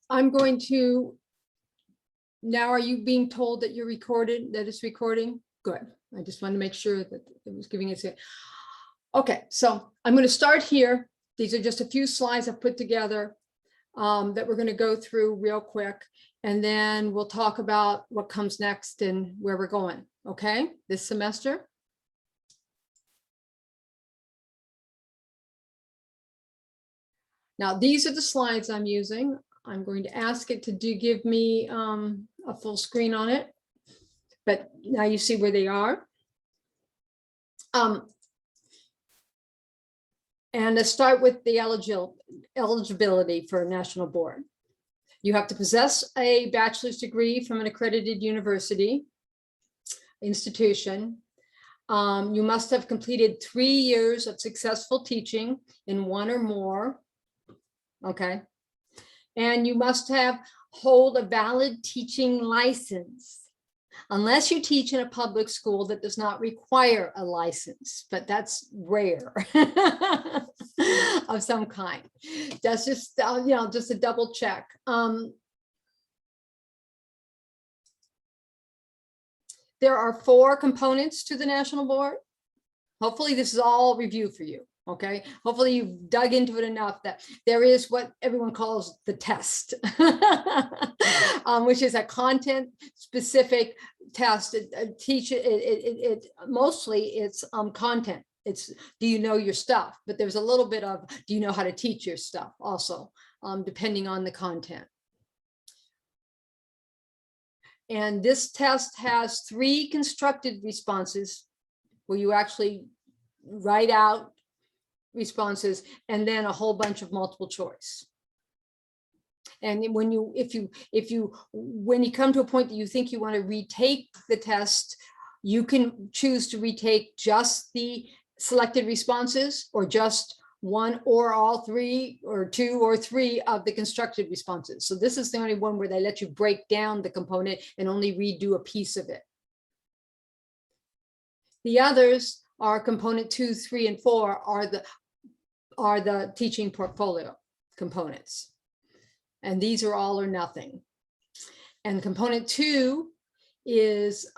I'm going to, now are you being told that you're recorded, that it's recording? Good. I just wanted to make sure that it was giving it. Okay, so I'm going to start here. These are just a few slides I've put together that we're going to go through real quick, and then we'll talk about what comes next and where we're going, okay, this semester. Now, these are the slides I'm using. I'm going to ask it to give me a full screen on it, but now you see where they are. And let's start with the eligibility for a national board. You have to possess a bachelor's degree from an accredited university, institution. You must have completed 3 years of successful teaching in one or more. Okay. And you must hold a valid teaching license, unless you teach in a public school that does not require a license, but that's rare of some kind. That's just, just a double check. There are 4 components to the national board. Hopefully this is all review for you. Okay, hopefully you've dug into it enough that there is what everyone calls the test, which is a content specific test. Mostly it's content. It's, do you know your stuff? But there's a little bit of, do you know how to teach your stuff also, depending on the content. And this test has 3 constructed responses where you actually write out responses, and then a whole bunch of multiple choice. And when you come to a point that you think you want to retake the test, you can choose to retake just the selected responses, or just 1 or all 3, or 2 or 3 of the constructed responses. So this is the only one where they let you break down the component and only redo a piece of it. The others are component 2, 3, and 4 are the teaching portfolio components. And these are all or nothing. And component 2 is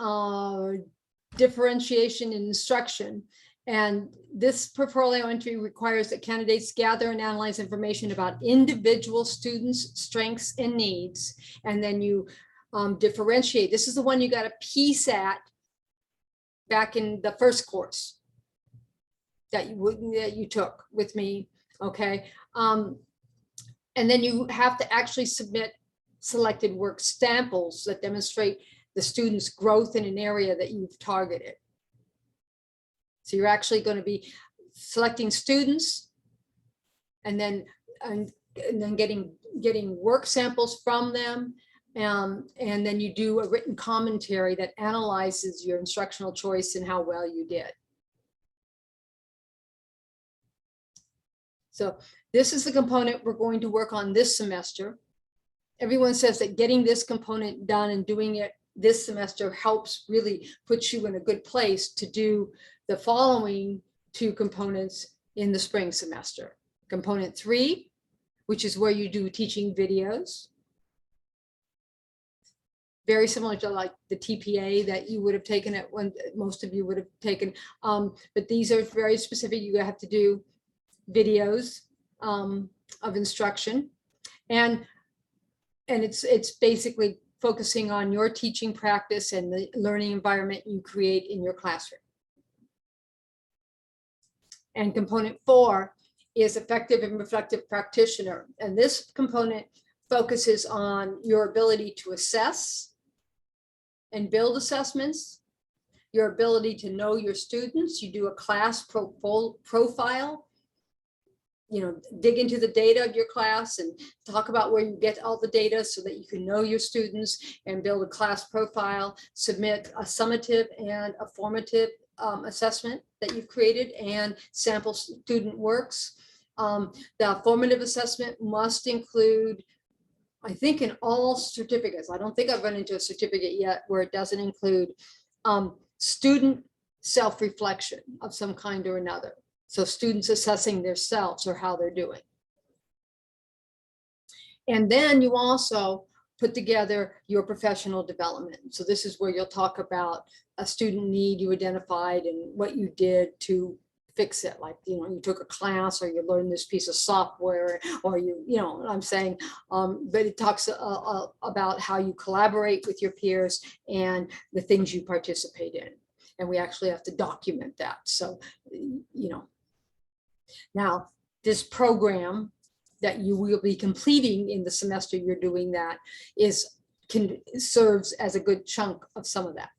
differentiation in instruction. And this portfolio entry requires that candidates gather and analyze information about individual students' strengths and needs. And then you differentiate. This is the one you got a piece at back in the first course that you took with me, okay? And then you have to actually submit selected work samples that demonstrate the student's growth in an area that you've targeted. So you're actually going to be selecting students and then getting work samples from them. And then you do a written commentary that analyzes your instructional choice and how well you did. So this is the component we're going to work on this semester. Everyone says that getting this component done and doing it this semester helps really put you in a good place to do the following 2 components in the spring semester. Component 3, which is where you do teaching videos. Very similar to like the TPA that you would have taken at one, most of you would have taken. But these are very specific. You have to do videos of instruction, and it's basically focusing on your teaching practice and the learning environment you create in your classroom. And component 4 is effective and reflective practitioner, and this component focuses on your ability to assess and build assessments, your ability to know your students. You do a class profile, dig into the data of your class and talk about where you get all the data so that you can know your students and build a class profile, submit a summative and a formative assessment that you've created, and sample student works. The formative assessment must include, I think, in all certificates. I don't think I've run into a certificate yet where it doesn't include student self-reflection of some kind or another. So students assessing themselves or how they're doing. And then you also put together your professional development. So this is where you'll talk about a student need you identified and what you did to fix it. Like, you took a class, or you learned this piece of software, or I'm saying, but it talks about how you collaborate with your peers and the things you participate in. And we actually have to document that. So, now this program that you will be completing in the semester you're doing that serves as a good chunk of some of that.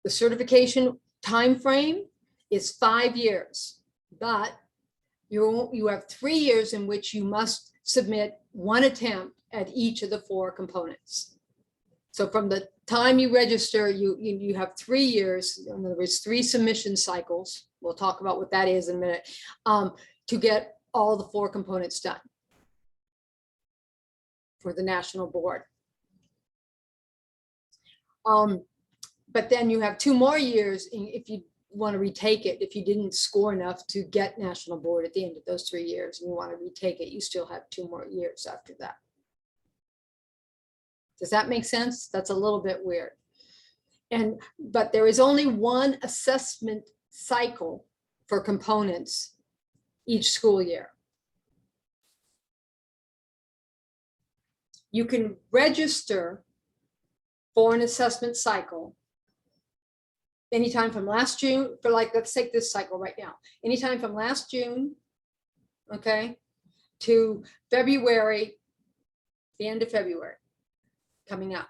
The certification time frame is 5 years, but you have 3 years in which you must submit one attempt at each of the 4 components. So from the time you register, you have 3 years, in other words, 3 submission cycles. We'll talk about what that is in a minute, to get all the 4 components done for the national board. But then you have 2 more years if you want to retake it. If you didn't score enough to get national board at the end of those 3 years and you want to retake it, you still have 2 more years after that. Does that make sense? That's a little bit weird. But there is only one assessment cycle for components each school year. You can register for an assessment cycle anytime from last June, let's take this cycle right now, anytime from last June, okay, to February, the end of February coming up.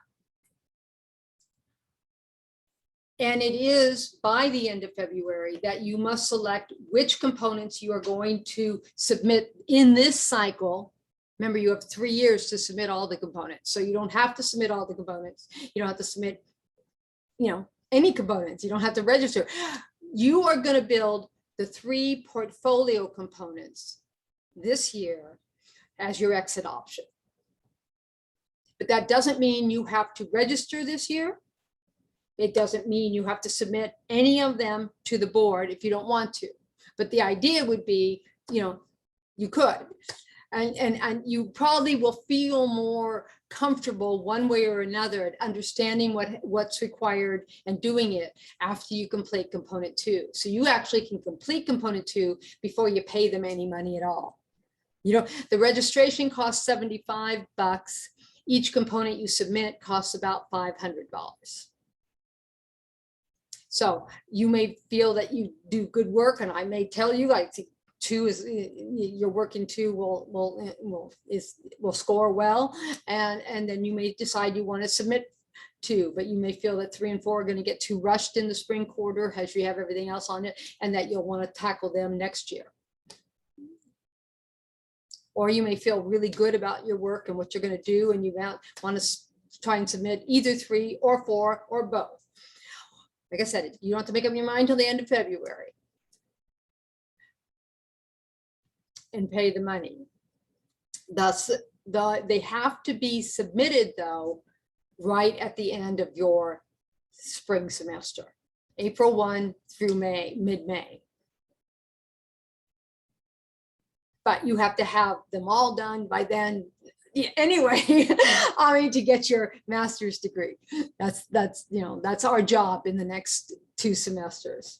And it is by the end of February that you must select which components you are going to submit in this cycle. Remember, you have 3 years to submit all the components. So you don't have to submit all the components. You don't have to submit, any components. You don't have to register. You are going to build the 3 portfolio components this year as your exit option. But that doesn't mean you have to register this year. It doesn't mean you have to submit any of them to the board if you don't want to. But the idea would be, you could. And you probably will feel more comfortable one way or another at understanding what's required and doing it after you complete component 2. So you actually can complete component 2 before you pay them any money at all. The registration costs $75. Each component you submit costs about $500. So you may feel that you do good work, and I may tell you, like, 2 is your work in 2 will score well, and then you may decide you want to submit 2, but you may feel that 3 and 4 are going to get too rushed in the spring quarter as you have everything else on it, and that you'll want to tackle them next year. Or you may feel really good about your work and what you're going to do, and you want to try and submit either 3 or 4 or both. Like I said, you don't have to make up your mind till the end of February and pay the money. Thus, they have to be submitted, though, right at the end of your spring semester, April 1 through mid-May. But you have to have them all done by then anyway. I mean, to get your master's degree. That's our job in the next 2 semesters.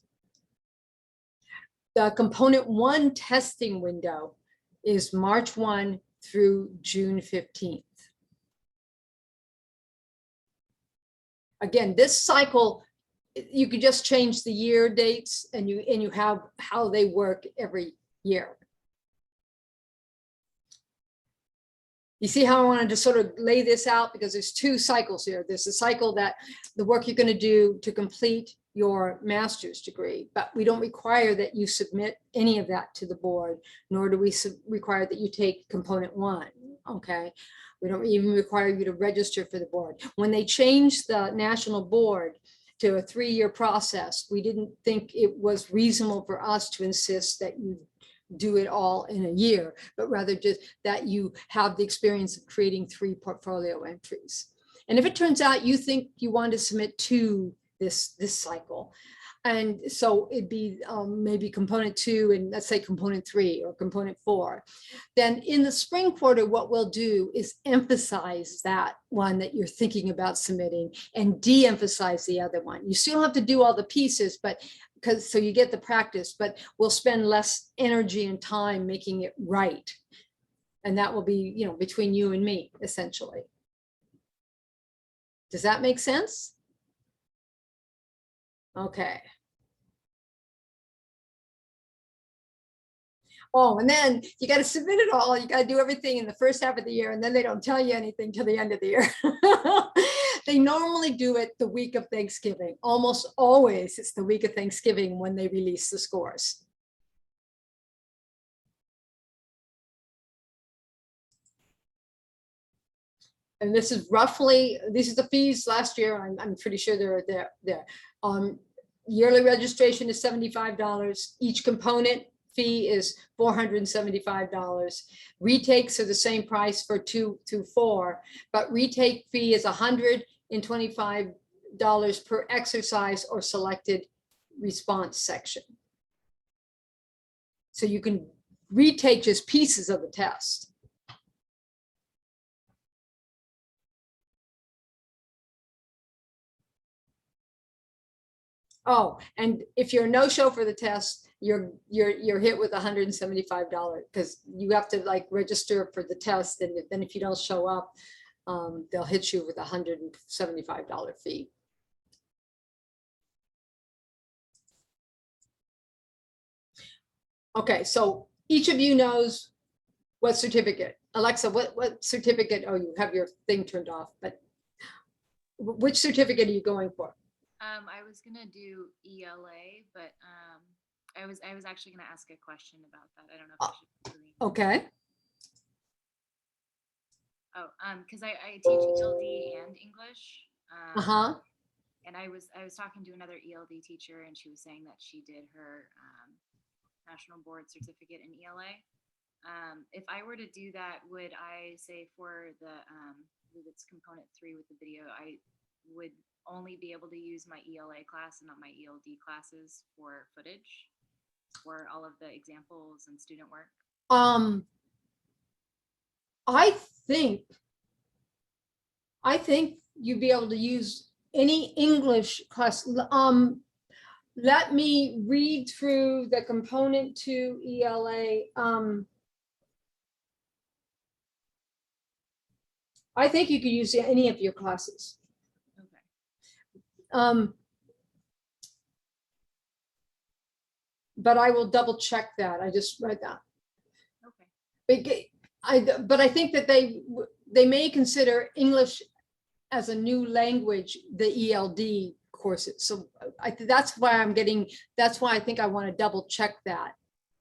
The component 1 testing window is March 1 through June 15th. Again, this cycle, you could just change the year dates, and you have how they work every year. You see how I wanted to sort of lay this out, because there's 2 cycles here. There's a cycle that the work you're going to do to complete your master's degree, but we don't require that you submit any of that to the board, nor do we require that you take component 1. Okay, we don't even require you to register for the board. When they changed the national board to a 3-year process, we didn't think it was reasonable for us to insist that you do it all in a year, but rather just that you have the experience of creating 3 portfolio entries. And if it turns out you think you want to submit 2 this cycle, And so it'd be maybe component 2 and let's say component 3 or component 4. Then in the spring quarter, what we'll do is emphasize that one that you're thinking about submitting and de-emphasize the other one. You still have to do all the pieces, but so you get the practice, but we'll spend less energy and time making it right. And that will be, you know, between you and me, essentially. Does that make sense? Okay. Oh, and then you got to submit it all. You got to do everything in the first half of the year, and then they don't tell you anything till the end of the year. They normally do it the week of Thanksgiving. Almost always it's the week of Thanksgiving when they release the scores. And this is roughly, these are the fees last year. I'm pretty sure they're there. Yearly registration is $75. Each component fee is $475. Retakes are the same price for 2 through 4, but retake fee is $125 per exercise or selected response section. So you can retake just pieces of the test. Oh, and if you're a no-show for the test, you're hit with $175 because you have to like register for the test, and then if you don't show up, they'll hit you with a $175 fee. Okay, so each of you knows what certificate. Alexa, what certificate? Oh, you have your thing turned off, but which certificate are you going for? I was gonna do ELA, but I was actually gonna ask a question about that. I don't know if I should. Okay. Oh, because I teach ELD and English. And I was talking to another ELD teacher, and she was saying that she did her national board certificate in ELA. If I were to do that, would I say for the I believe it's component 3 with the video, I would only be able to use my ELA class and not my ELD classes for footage for all of the examples and student work? I think you'd be able to use any English class. Let me read through the component 2 ELA. I think you could use any of your classes. But I will double check that. I just read that. Okay. But I think that they may consider English as a new language, the ELD courses. So that's why I think I want to double check that.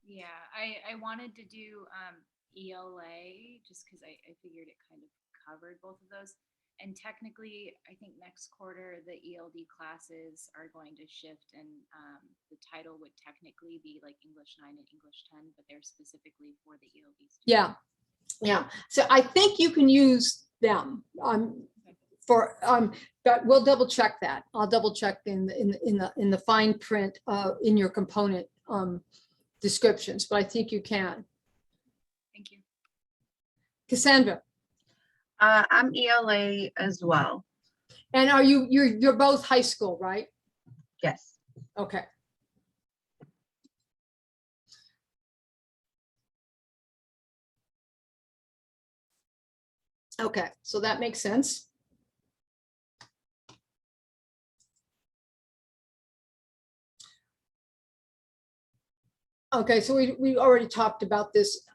Yeah, I wanted to do ELA just because I figured it kind of covered both of those. And technically, I think next quarter, the ELD classes are going to shift, and the title would technically be like English 9 and English 10, but they're specifically for the ELD students. Yeah, yeah. So I think you can use them but we'll double check that. I'll double check in the fine print in your component descriptions, but I think you can. Thank you. Cassandra. I'm ELA as well. And are you're both high school, right? Yes. Okay. Okay, so that makes sense. Okay, so we already talked about this.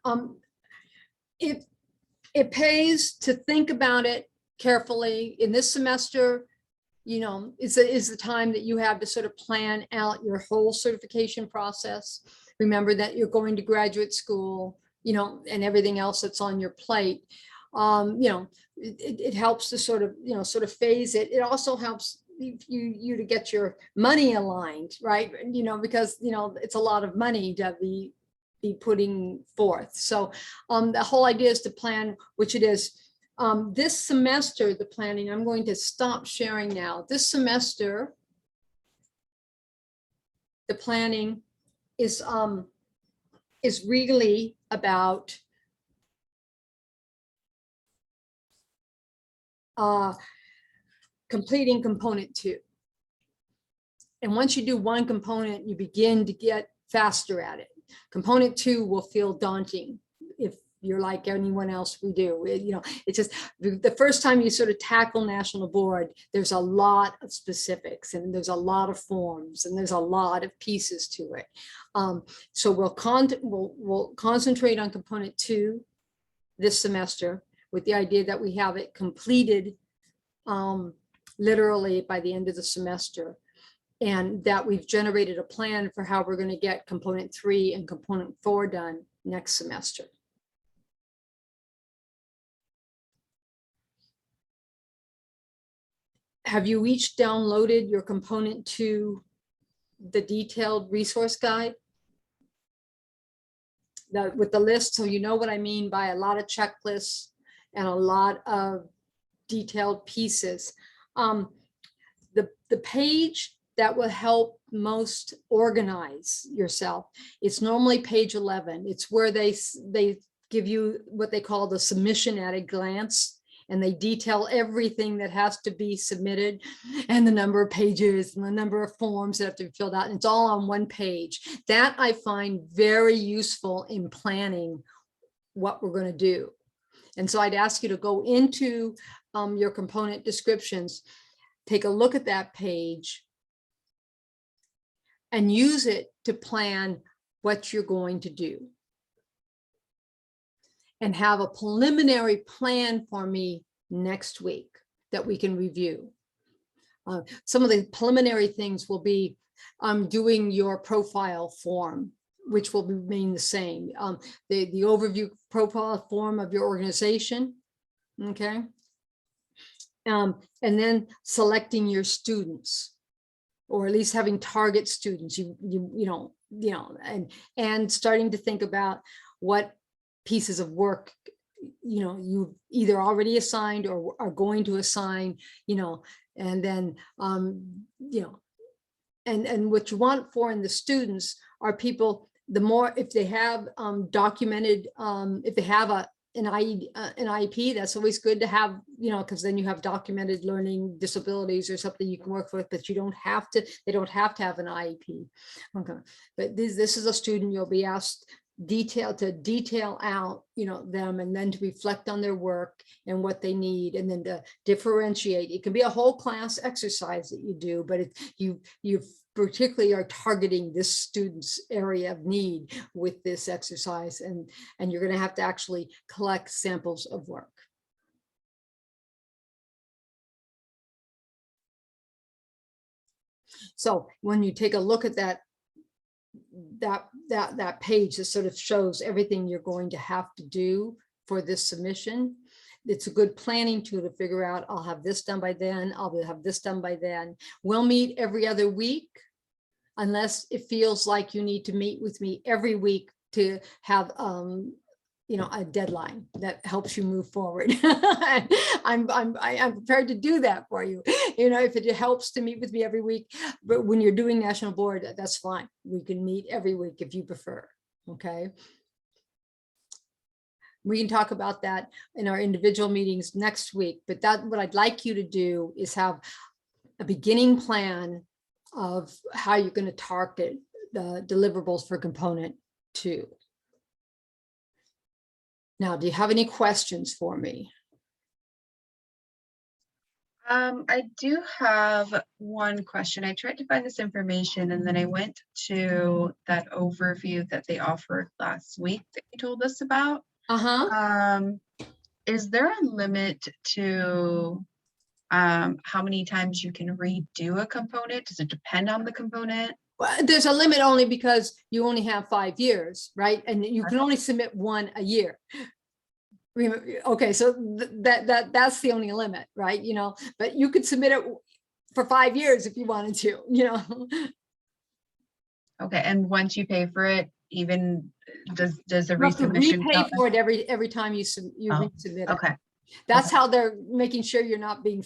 It pays to think about it carefully. In this semester, you know, is the time that you have to sort of plan out your whole certification process. Remember that you're going to graduate school, you know, and everything else that's on your plate. You know, it helps to sort of phase it. It also helps you to get your money aligned, right? You know, because, you know, it's a lot of money to be putting forth. So the whole idea is to plan, which it is. This semester, the planning, I'm going to stop sharing now. This semester, the planning is really about completing component 2. And once you do one component, you begin to get faster at it. Component 2 will feel daunting if you're like anyone else we do. It's just the first time you sort of tackle National Board, there's a lot of specifics and there's a lot of forms and there's a lot of pieces to it. So we'll concentrate on component 2 this semester with the idea that we have it completed literally by the end of the semester, and that we've generated a plan for how we're going to get component 3 and component 4 done next semester. Have you each downloaded your component 2, the detailed resource guide? With the list, so you know what I mean by a lot of checklists and a lot of detailed pieces. The page that will help most organize yourself, it's normally page 11. It's where they give you what they call the submission at a glance, and they detail everything that has to be submitted and the number of pages and the number of forms that have to be filled out. And it's all on one page. That I find very useful in planning what we're going to do. And so I'd ask you to go into your component descriptions, take a look at that page, and use it to plan what you're going to do. And have a preliminary plan for me next week that we can review. Some of the preliminary things will be doing your profile form, which will remain the same. The overview profile form of your organization, okay? And then selecting your students, or at least having target students, and starting to think about what pieces of work you've either already assigned or are going to assign, and then and what you want for in the students are people, the more, if they have documented, if they have an IEP, that's always good to have, because then you have documented learning disabilities or something you can work with, but they don't have to have an IEP. Okay, but this is a student you'll be asked detail out, them, and then to reflect on their work and what they need, and then to differentiate. It can be a whole class exercise that you do, but you particularly are targeting this student's area of need with this exercise, and you're going to have to actually collect samples of work. So when you take a look at that page that sort of shows everything you're going to have to do for this submission, it's a good planning tool to figure out, I'll have this done by then, I'll have this done by then. We'll meet every other week, unless it feels like you need to meet with me every week to have a deadline that helps you move forward. I'm prepared to do that for you. If it helps to meet with me every week, but when you're doing National Board, that's fine. We can meet every week if you prefer. Okay. We can talk about that in our individual meetings next week, but what I'd like you to do is have a beginning plan of how you're going to target the deliverables for component 2. Now, do you have any questions for me? I do have one question. I tried to find this information and then I went to that overview that they offered last week that you told us about. Is there a limit to how many times you can redo a component? Does it depend on the component? Well, there's a limit only because you only have 5 years, right? And you can only submit one a year. Okay, so that's the only limit, right? But you could submit it for 5 years if you wanted to, Okay, and once you pay for it, even does the You have to resubmission repay count? for it every time you resubmit it. Okay, That's how they're making sure you're not being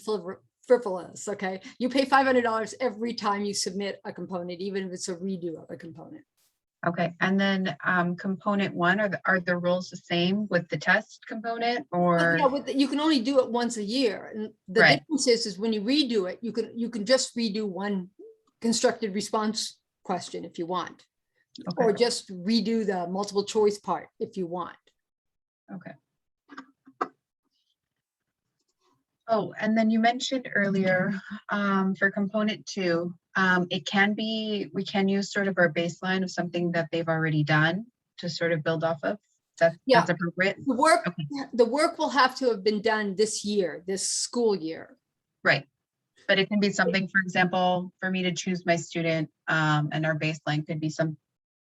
frivolous, okay? You pay $500 every time you submit a component, even if it's a redo of a component. Okay, and then component one, are the rules the same with the test component But or? yeah, you can only do it once a year. And the Right. difference is when you redo it, you can just redo one constructed response question if you want, Okay, or just redo the multiple choice part if you want. okay. Oh, and then you mentioned earlier, for component two, we can use sort of our baseline of something that they've already done to sort of build off of. Yeah. That's appropriate. Okay. The work will have to have been done this year, this school year. Right. But it can be something, for example, for me to choose my student, and our baseline could be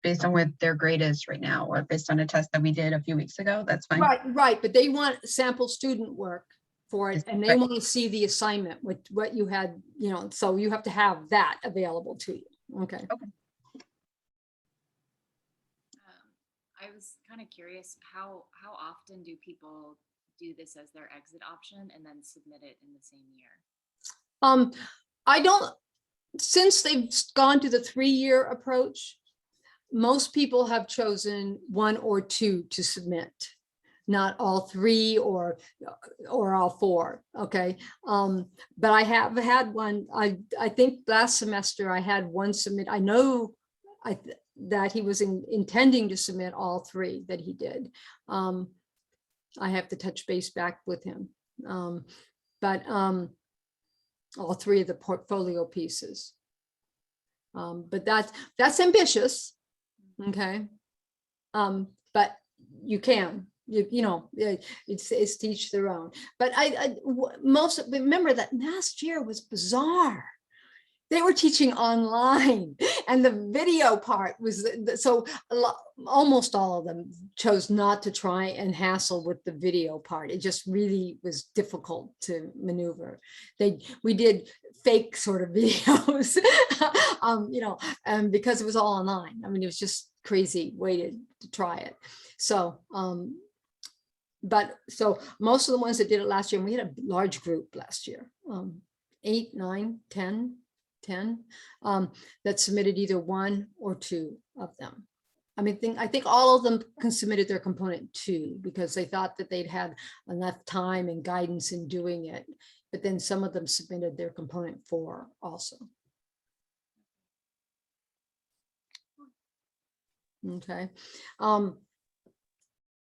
based on where their grade is right now, or based on a test that we did a few weeks ago. That's fine. Right, but they want sample student work for it, and they Right. want to see the assignment with what you had, so you have to have that available to you. Okay. I was kind of curious, how often do people do this as their exit option and then submit it in the same year? I don't, since they've gone to the 3-year approach, most people have chosen 1 or 2 to submit, not all 3 or all 4. Okay. But I have had one, I think last semester I had one submit. I know that he was intending to submit all 3 that he did. I have to touch base back with him. But all 3 of the portfolio pieces. But that's ambitious. Okay. But you can, it's to each their own. But remember that last year was bizarre. They were teaching online, and the video part was so almost all of them chose not to try and hassle with the video part. It just really was difficult to maneuver. We did fake sort of videos, and because it was all online. I mean, it was just crazy way to try it. So, so most of the ones that did it last year, and we had a large group last year, 8, 9, 10 that submitted either 1 or 2 of them. I mean, I think all of them submitted their component 2 because they thought that they'd had enough time and guidance in doing it. But then some of them submitted their component 4 also. Okay.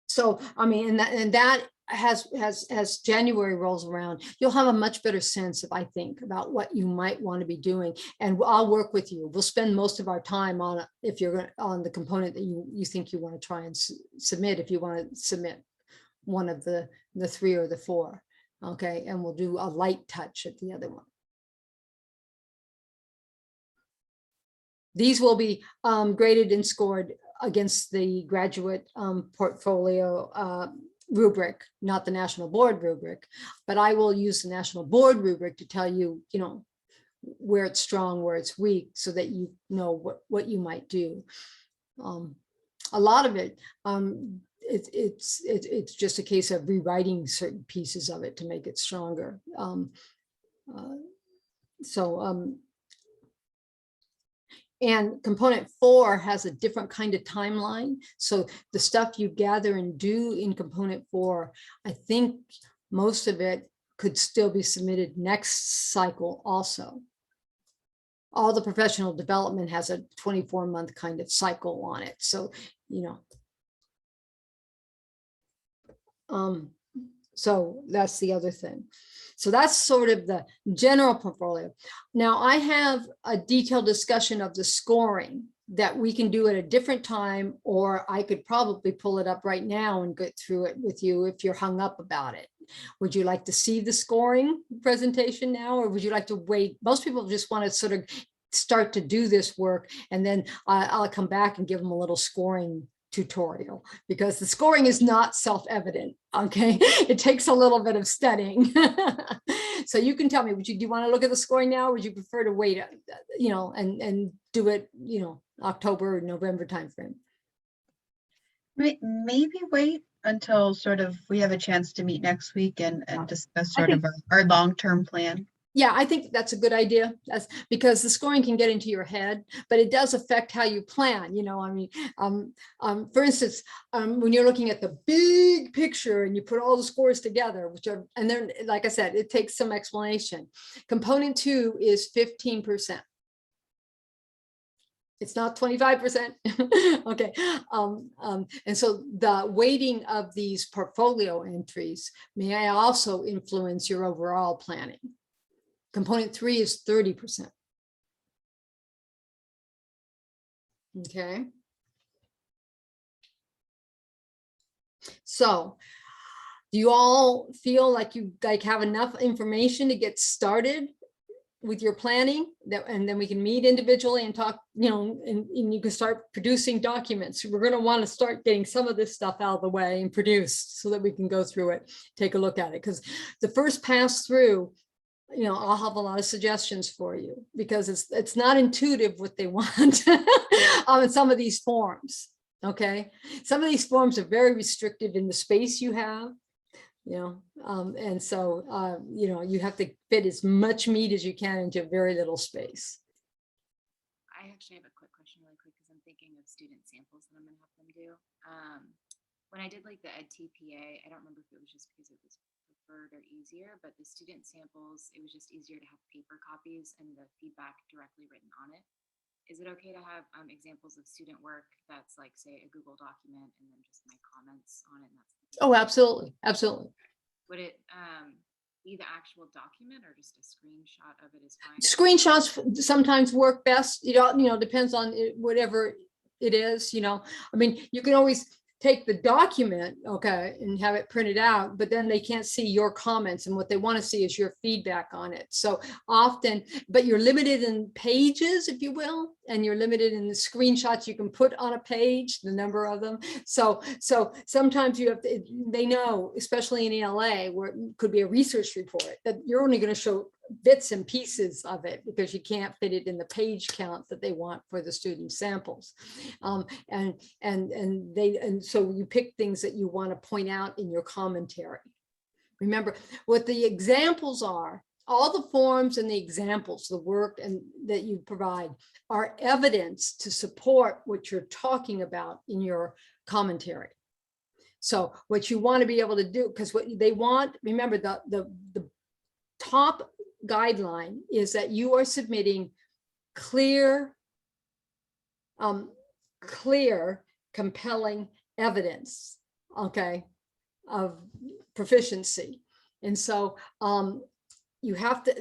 So, I mean, and that as January rolls around, you'll have a much better sense of, I think, about what you might want to be doing. And I'll work with you. We'll spend most of our time on, if you're on the component that you think you want to try and submit, if you want to submit one of the 3 or the 4. Okay. And we'll do a light touch at the other one. These will be graded and scored against the graduate portfolio rubric, not the National Board rubric, but I will use the National Board rubric to tell you, where it's strong, where it's weak, so that you know what you might do. A lot of it, it's just a case of rewriting certain pieces of it to make it stronger. And component 4 has a different kind of timeline. So the stuff you gather and do in component 4, I think most of it could still be submitted next cycle also. All the professional development has a 24-month kind of cycle on it. So, so that's the other thing. So that's sort of the general portfolio. Now I have a detailed discussion of the scoring that we can do at a different time, or I could probably pull it up right now and get through it with you if you're hung up about it. Would you like to see the scoring presentation now, or would you like to wait? Most people just want to sort of start to do this work, and then I'll come back and give them a little scoring tutorial, because the scoring is not self-evident. Okay, it takes a little bit of studying. So you can tell me, do you want to look at the scoring now, or would you prefer to wait, and do it, October or November timeframe? Maybe wait until sort of we have a chance to meet next week and discuss sort of our long-term plan. Yeah, I think that's a good idea. That's because the scoring can get into your head, but it does affect how you plan. You know, I mean, for instance, when you're looking at the big picture and you put all the scores together, and then, like I said, it takes some explanation. Component 2 is 15%. It's not 25%. Okay. And so the weighting of these portfolio entries may also influence your overall planning. Component 3 is 30%. Okay. So do you all feel like you have enough information to get started with your planning, and then we can meet individually and talk, you know, and you can start producing documents. We're going to want to start getting some of this stuff out of the way and produced so that we can go through it, take a look at it. Because the first pass through, you know, I'll have a lot of suggestions for you because it's not intuitive what they want on some of these forms. Okay. Some of these forms are very restrictive in the space you have, you know, and so, you know, you have to fit as much meat as you can into very little space. I actually have a quick question really quick because I'm thinking of student samples that I'm going to have them do. When I did like the EdTPA, I don't remember if it was just because it was preferred or easier, but the student samples, it was just easier to have paper copies and the feedback directly written on it. Is it okay to have examples of student work that's like, say, a Google document and then just my comments on it? And that's Oh, absolutely. Absolutely. Would it be the actual document or just a screenshot of it is fine? Screenshots sometimes work best. You know, depends on whatever it is, you know. I mean, you can always take the document, okay, and have it printed out, but then they can't see your comments, and what they want to see is your feedback on it. So often, but you're limited in pages, if you will, and you're limited in the screenshots you can put on a page, the number of them. So sometimes you have to, they know, especially in ELA, where it could be a research report, that you're only going to show bits and pieces of it because you can't fit it in the page count that they want for the student samples. And so you pick things that you want to point out in your commentary. Remember what the examples are. All the forms and the examples, the work and that you provide are evidence to support what you're talking about in your commentary. So what you want to be able to do, because what they want, remember the top guideline is that you are submitting clear, compelling evidence, okay, of proficiency. And so you have to,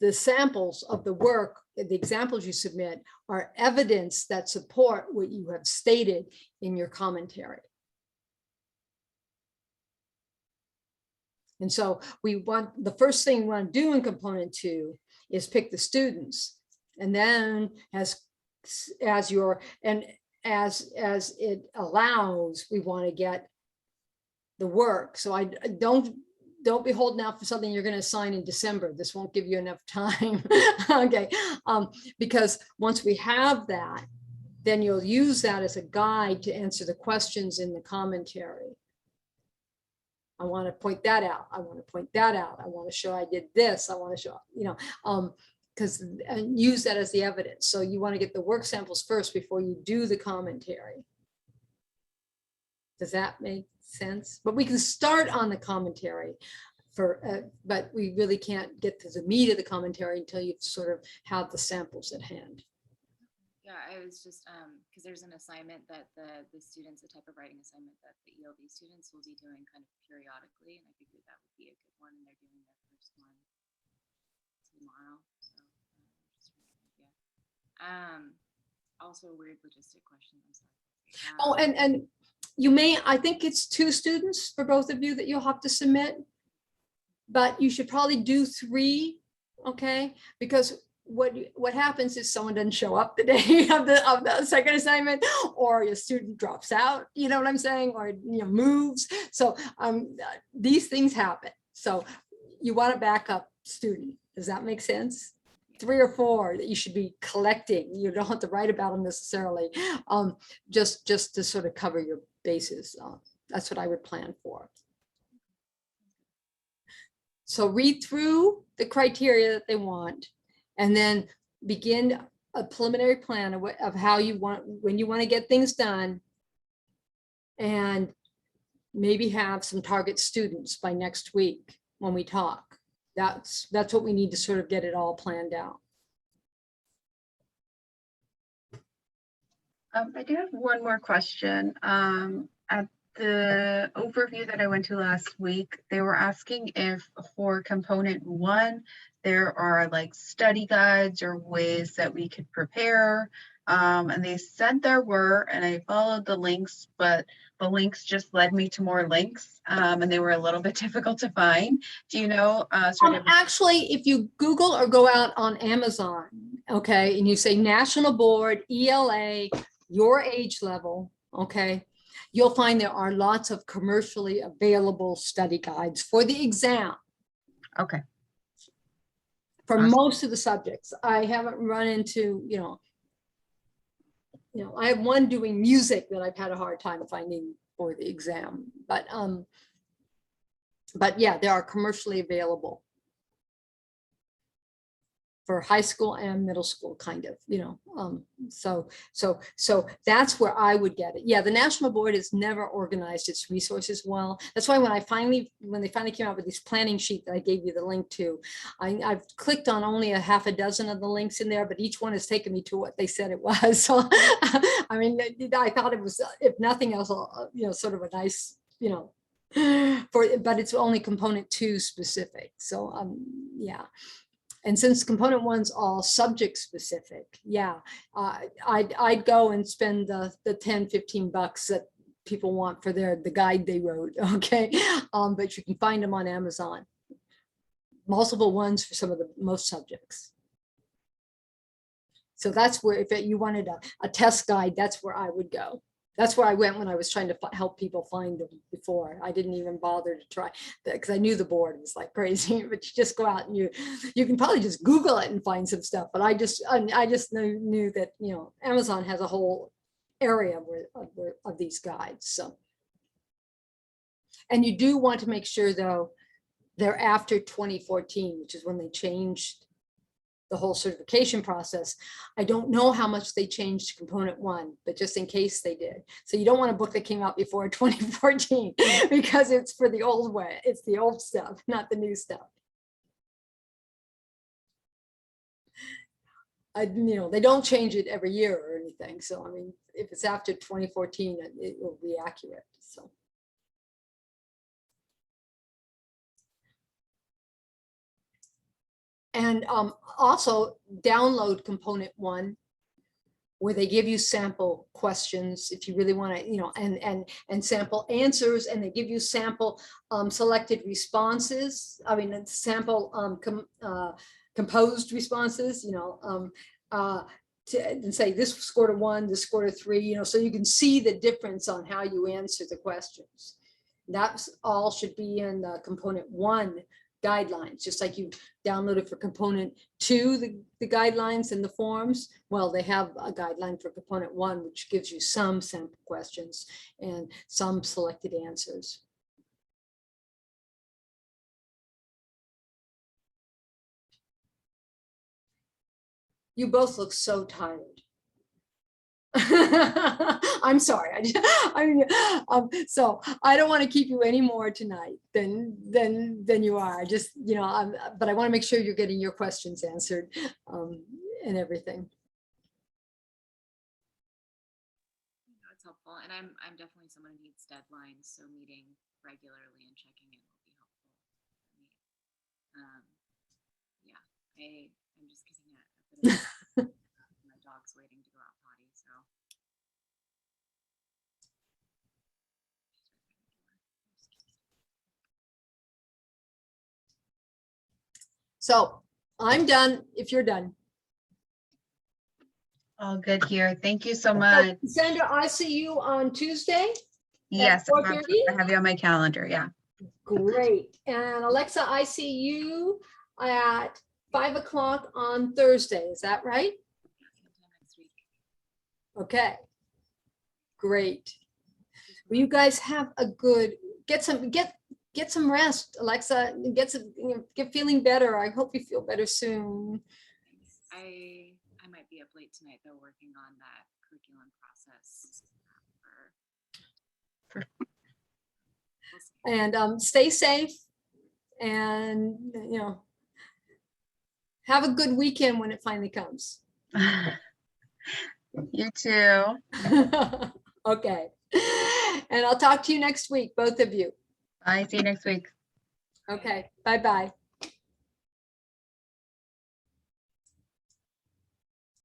the samples of the work, the examples you submit are evidence that support what you have stated in your commentary. And so we want, the first thing we want to do in component 2 is pick the students. And then as it allows, we want to get the work. So I don't be holding out for something you're going to assign in December. This won't give you enough time. Okay. Because once we have that, then you'll use that as a guide to answer the questions in the commentary. I want to point that out. I want to point that out. I want to show I did this. I want to show, you know, because and use that as the evidence. So you want to get the work samples first before you do the commentary. Does that make sense? But we can start on the commentary but we really can't get to the meat of the commentary until you sort of have the samples at hand. Yeah, I was just, because there's an assignment that the students, the type of writing assignment that the ELD students will be doing kind of periodically, and I figured that would be a good one, and they're doing their first one tomorrow, so yeah. Also a weird logistic question, I'm sorry. Oh, and you may, I think it's 2 students for both of you that you'll have to submit, but you should probably do 3, okay? Because what happens is someone doesn't show up the day of the second assignment, or your student drops out, you know what I'm saying, or you know, moves. So these things happen. So you want a backup student. Does that make sense? 3 or 4 that you should be collecting. You don't have to write about them necessarily, just to sort of cover your bases. That's what I would plan for. So read through the criteria that they want, and then begin a preliminary plan of how you want, when you want to get things done, and maybe have some target students by next week when we talk. That's what we need to sort of get it all planned out. I do have one more question. At the overview that I went to last week, they were asking if for component 1, there are like study guides or ways that we could prepare. And they said there were, and I followed the links, but the links just led me to more links, and they were a little bit difficult to find. Do you know sort of? Actually, if you Google or go out on Amazon, okay, and you say National Board, ELA, your age level, okay, you'll find there are lots of commercially available study guides for the exam. Okay. For Awesome. most of the subjects. I haven't run into, I have one doing music that I've had a hard time finding for the exam, but yeah, they are commercially available for high school and middle school, kind of, so that's where I would get it. Yeah, the National Board has never organized its resources well. That's why when they finally came out with this planning sheet that I gave you the link to, I've clicked on only a half a dozen of the links in there, but each one has taken me to what they said it was. So, I mean, I thought it was, if nothing else, sort of a nice, but it's only component 2 specific. So, yeah. And since component 1's all subject specific, yeah, I'd go and spend the 10, 15 bucks that people want for the guide they wrote, okay? But you can find them on Amazon. Multiple ones for some of the most subjects. So that's where, if you wanted a test guide, that's where I would go. That's where I went when I was trying to help people find them before. I didn't even bother to try, because I knew the board was like crazy, but you just go out and you can probably just Google it and find some stuff. But I just knew that, Amazon has a whole area of these guides. So, and you do want to make sure though, they're after 2014, which is when they changed the whole certification process. I don't know how much they changed component 1, but just in case they did. So you don't want a book that came out before 2014 because it's for the old way. It's the old stuff, not the new stuff. They don't change it every year or anything. So, I mean, if it's after 2014, it will be accurate. So. And also download component 1, where they give you sample questions if you really want to, and sample answers, and they give you sample selected responses. I mean, sample composed responses, and say this scored a 1, this scored a 3, so you can see the difference on how you answer the questions. That's all should be in the component 1 guidelines, just like you downloaded for component 2, the guidelines and the forms. Well, they have a guideline for component 1, which gives you some sample questions and some selected answers. You both look so tired. I'm sorry. So I don't want to keep you any more tonight than you are. Just, but I want to make sure you're getting your questions answered and everything. It's helpful, and I'm definitely someone who needs deadlines, so meeting regularly and checking in will be helpful for me. Yeah, I'm just getting my dog's waiting to go out potty, so. So I'm done if you're done. All good here. Thank you so much. Sandra, I see you on Tuesday. Yes, I 4:30? have you on my calendar. Yeah. Great. And Alexa, I see you at 5 o'clock on Thursday. Is that right? Next week. Okay. Great. Well, you guys have a good, get get some rest, Alexa, and get feeling better. I hope you feel better soon. Thanks. I might be up late tonight though, working on that curriculum process. We'll see. And stay safe, and have a good weekend when it finally comes. You too. Okay. And I'll talk to you next week, both of you. Bye. See you next week. Okay. Bye-bye.